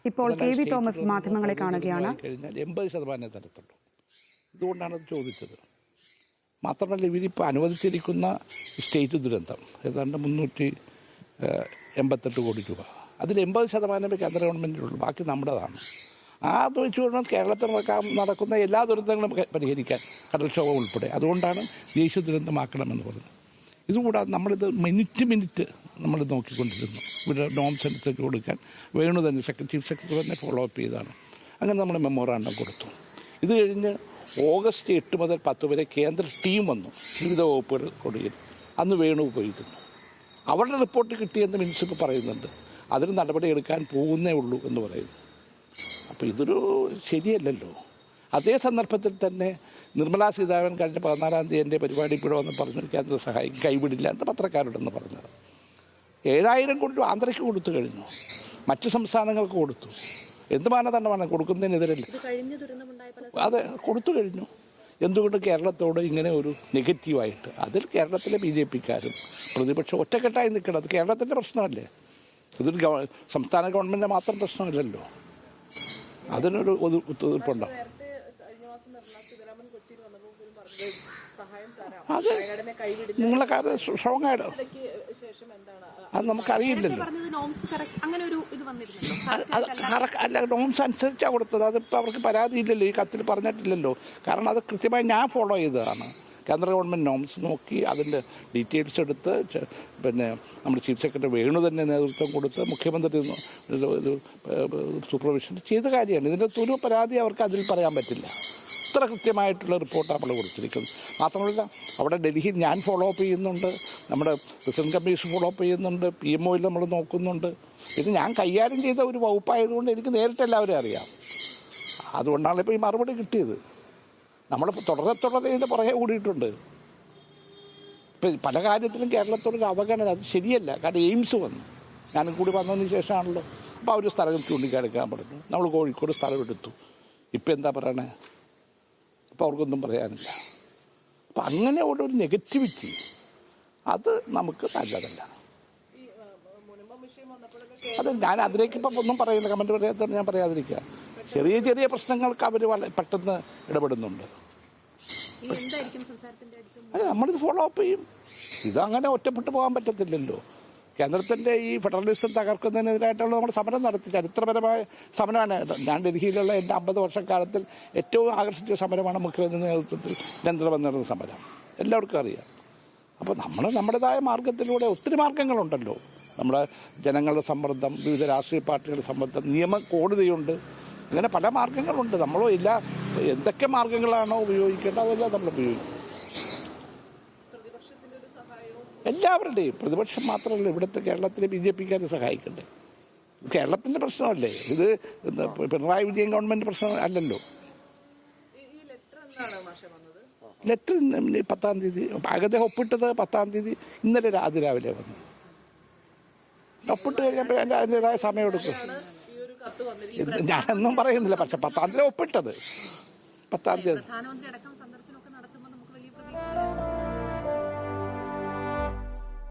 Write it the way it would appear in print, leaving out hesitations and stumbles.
ഇപ്പോൾ KV Thomas മാധ്യമങ്ങളെ കാണുകയാണ്. 80% തരത്തുള്ളൂ. ഇതുകൊണ്ടാണ് അത് ചോദിച്ചത്. മാത്രമല്ല, ഇവരിപ്പോൾ അനുവദിച്ചിരിക്കുന്ന സ്റ്റേറ്റ് ദുരന്തം ഏതാണ്ട് 388 കോടി രൂപ. അതിൽ 80% കേന്ദ്ര ഗവൺമെൻറ്റിനുള്ളൂ, ബാക്കി നമ്മുടേതാണ്. അത് വെച്ചുകൊണ്ട് കേരളത്തിൽ നടക്കുന്ന എല്ലാ ദുരന്തങ്ങളും പരിഹരിക്കാൻ, കടൽക്ഷോഭം ഉൾപ്പെടെ. അതുകൊണ്ടാണ് ദേശീയ ദുരന്തമാക്കണമെന്ന് പറഞ്ഞത്. ഇതുകൂടാതെ നമ്മളിത് മിനിറ്റ് നമ്മൾ നോക്കിക്കൊണ്ടിരുന്നു. ഇവിടെ നോംസ് അനുസരിച്ച് കൊടുക്കാൻ വേണു തന്നെ ചീഫ് സെക്രട്ടറി തന്നെ ഫോളോ അപ്പ് ചെയ്താണ്. അങ്ങനെ നമ്മൾ മെമ്മോറാണ്ടം കൊടുത്തു. ഇത് കഴിഞ്ഞ് ഓഗസ്റ്റ് 8 മുതൽ 10 വരെ കേന്ദ്ര ടീം വന്നു, വിവിധ വകുപ്പുകൾ കൊടിയിൽ. അന്ന് വേണു പോയിരുന്നു. അവരുടെ റിപ്പോർട്ട് കിട്ടിയെന്ന് മിനിസ്റ്റർ പറയുന്നുണ്ട്. അതിന് നടപടി എടുക്കാൻ പോകുന്നേ ഉള്ളൂ എന്ന് പറയുന്നു. അപ്പോൾ ഇതൊരു ശരിയല്ലല്ലോ. അതേ സന്ദർഭത്തിൽ തന്നെ നിർമ്മലാ സീതാരാമൻ കഴിഞ്ഞ 14-ാം തീയതി എൻ്റെ പരിപാടി ഇവിടെ വന്ന് പറഞ്ഞു കേന്ദ്ര സഹായം കൈവിടില്ല എന്ന് പത്രക്കാരോടെന്ന് പറഞ്ഞത്. 7000 കോടി രൂപ ആന്ധ്രയ്ക്ക് കൊടുത്തു കഴിഞ്ഞു, മറ്റ് സംസ്ഥാനങ്ങൾക്ക് കൊടുത്തു. എന്ത് മാനദണ്ഡമാണ് കൊടുക്കുന്നതിനെതിരല്ല, അത് കൊടുത്തു കഴിഞ്ഞു. എന്തുകൊണ്ട് കേരളത്തോട് ഇങ്ങനെ ഒരു നെഗറ്റീവായിട്ട്? അതിൽ കേരളത്തിലെ BJPക്കാരും പ്രതിപക്ഷം ഒറ്റക്കെട്ടായി നിൽക്കണം. അത് കേരളത്തിൻ്റെ പ്രശ്നമല്ലേ, ഇതൊരു സംസ്ഥാന ഗവൺമെൻറ്റിൻ്റെ മാത്രം പ്രശ്നമല്ലല്ലോ. അതിനൊരു ഒത്തുതീർപ്പുണ്ടോ? അത് നിങ്ങളെ കാര്യം സ്ട്രോങ് ആയിട്ട് അത് നമുക്കറിയില്ലല്ലോ. അല്ല, നോംസ് അനുസരിച്ചാണ് കൊടുത്തത്. അതിപ്പോൾ അവർക്ക് പരാതിയില്ലല്ലോ, ഈ കത്തിൽ പറഞ്ഞിട്ടില്ലല്ലോ. കാരണം അത് കൃത്യമായി ഞാൻ ഫോളോ ചെയ്തതാണ്. കേന്ദ്ര ഗവൺമെൻറ് നോംസ് നോക്കി അതിൻ്റെ ഡീറ്റെയിൽസ് എടുത്ത് പിന്നെ നമ്മുടെ ചീഫ് സെക്രട്ടറി വേണു തന്നെ നേതൃത്വം കൊടുത്ത് മുഖ്യമന്ത്രി സൂപ്പർവിഷൻ ചെയ്ത കാര്യമാണ്. ഇതിൻ്റെ ഒരു പരാതി അവർക്ക് അതിൽ പറയാൻ പറ്റില്ല. ഇത്ര കൃത്യമായിട്ടുള്ള റിപ്പോർട്ടാണ് നമ്മൾ കൊടുത്തിരിക്കുന്നത്. മാത്രമല്ല, അവിടെ ഡൽഹിയിൽ ഞാൻ ഫോളോ അപ്പ് ചെയ്യുന്നുണ്ട്, നമ്മുടെ പ്രസിഡന്റ് കമ്മീഷൻ ഫോളോ അപ്പ് ചെയ്യുന്നുണ്ട്, PMOയിൽ നമ്മൾ നോക്കുന്നുണ്ട്. ഇത് ഞാൻ കൈകാര്യം ചെയ്ത ഒരു വകുപ്പായതുകൊണ്ട് എനിക്ക് നേരിട്ട് എല്ലാവരും അറിയാം. അതുകൊണ്ടാണ് ഇപ്പോൾ ഈ മറുപടി കിട്ടിയത്. നമ്മൾ തുടരെ ഇതിൻ്റെ പുറകെ കൂടിയിട്ടുണ്ട്. ഇപ്പം പല കാര്യത്തിലും കേരളത്തോടൊരു അവഗണന, അത് ശരിയല്ല. കാരണം എയിംസ് വന്നു, ഞാനും കൂടി വന്നതിന് ശേഷമാണല്ലോ. അപ്പോൾ അവർ സ്ഥലം ചൂണ്ടിക്കാണിക്കാൻ പറഞ്ഞു. നമ്മൾ കോഴിക്കോട് സ്ഥലം എടുത്തു. ഇപ്പം എന്താ പറയണേ? അപ്പോൾ അവർക്കൊന്നും പറയാനില്ല. അപ്പം അങ്ങനെ ഒരു നെഗറ്റിവിറ്റി അത് നമുക്ക് നല്ലതല്ല. അത് ഞാൻ അതിലേക്ക് ഇപ്പം ഒന്നും പറയുന്നില്ല, കമൻറ്റ് പറയാത്തതുകൊണ്ട് ഞാൻ പറയാതിരിക്കുക. ചെറിയ പ്രശ്നങ്ങൾക്ക് അവർ പെട്ടെന്ന് ഇടപെടുന്നുണ്ട്. അല്ല, നമ്മളിത് ഫോളോ അപ്പ് ചെയ്യും. ഇതങ്ങനെ ഒറ്റപ്പെട്ടു പോകാൻ പറ്റത്തില്ലല്ലോ. കേന്ദ്രത്തിൻ്റെ ഈ ഫെഡറലിസം തകർക്കുന്നതിനെതിരായിട്ടുള്ള നമ്മൾ സമരം നടത്തി, ചരിത്രപരമായ സമരമാണ്. ഞാൻ ഡൽഹിയിലുള്ള എൻ്റെ 50 വർഷക്കാലത്തിൽ ഏറ്റവും ആകർഷിച്ച സമരമാണ് മുഖ്യമന്ത്രി നേതൃത്വത്തിൽ കേന്ദ്രം നടന്ന സമരം. എല്ലാവർക്കും അറിയാം. അപ്പോൾ നമ്മൾ നമ്മുടേതായ മാർഗത്തിലൂടെ, ഒത്തിരി മാർഗങ്ങളുണ്ടല്ലോ. നമ്മുടെ ജനങ്ങളുടെ സമ്മർദ്ദം, വിവിധ രാഷ്ട്രീയ പാർട്ടികളുടെ സമ്മർദ്ദം, നിയമ കോടതിയുണ്ട്, ഇങ്ങനെ പല മാർഗങ്ങളുണ്ട്. നമ്മൾ എന്തൊക്കെ മാർഗങ്ങളാണോ ഉപയോഗിക്കേണ്ടത് അതെല്ലാം നമ്മൾ ഉപയോഗിക്കും. എല്ലാവരുടെയും, പ്രതിപക്ഷം മാത്രമല്ല, ഇവിടുത്തെ കേരളത്തിലെ BJPക്കാരെ സഹായിക്കണ്ടേ? കേരളത്തിൻ്റെ പ്രശ്നമല്ലേ ഇത്, പിണറായി വിജയൻ ഗവൺമെൻറ് പ്രശ്നം അല്ലല്ലോ. ലെറ്റർ 10-ാം തീയതി അദ്ദേഹം ഒപ്പിട്ടത് 10-ാം തീയതി, ഇന്നലെ രാവിലെ വന്നു. ഒപ്പിട്ട് കഴിഞ്ഞപ്പോൾ അതിൻ്റെതായ സമയം എടുക്കും. ഞാനൊന്നും പറയുന്നില്ല, പക്ഷെ 10-ാം തീയതി ഒപ്പിട്ടത് 10-ാം തീയതി.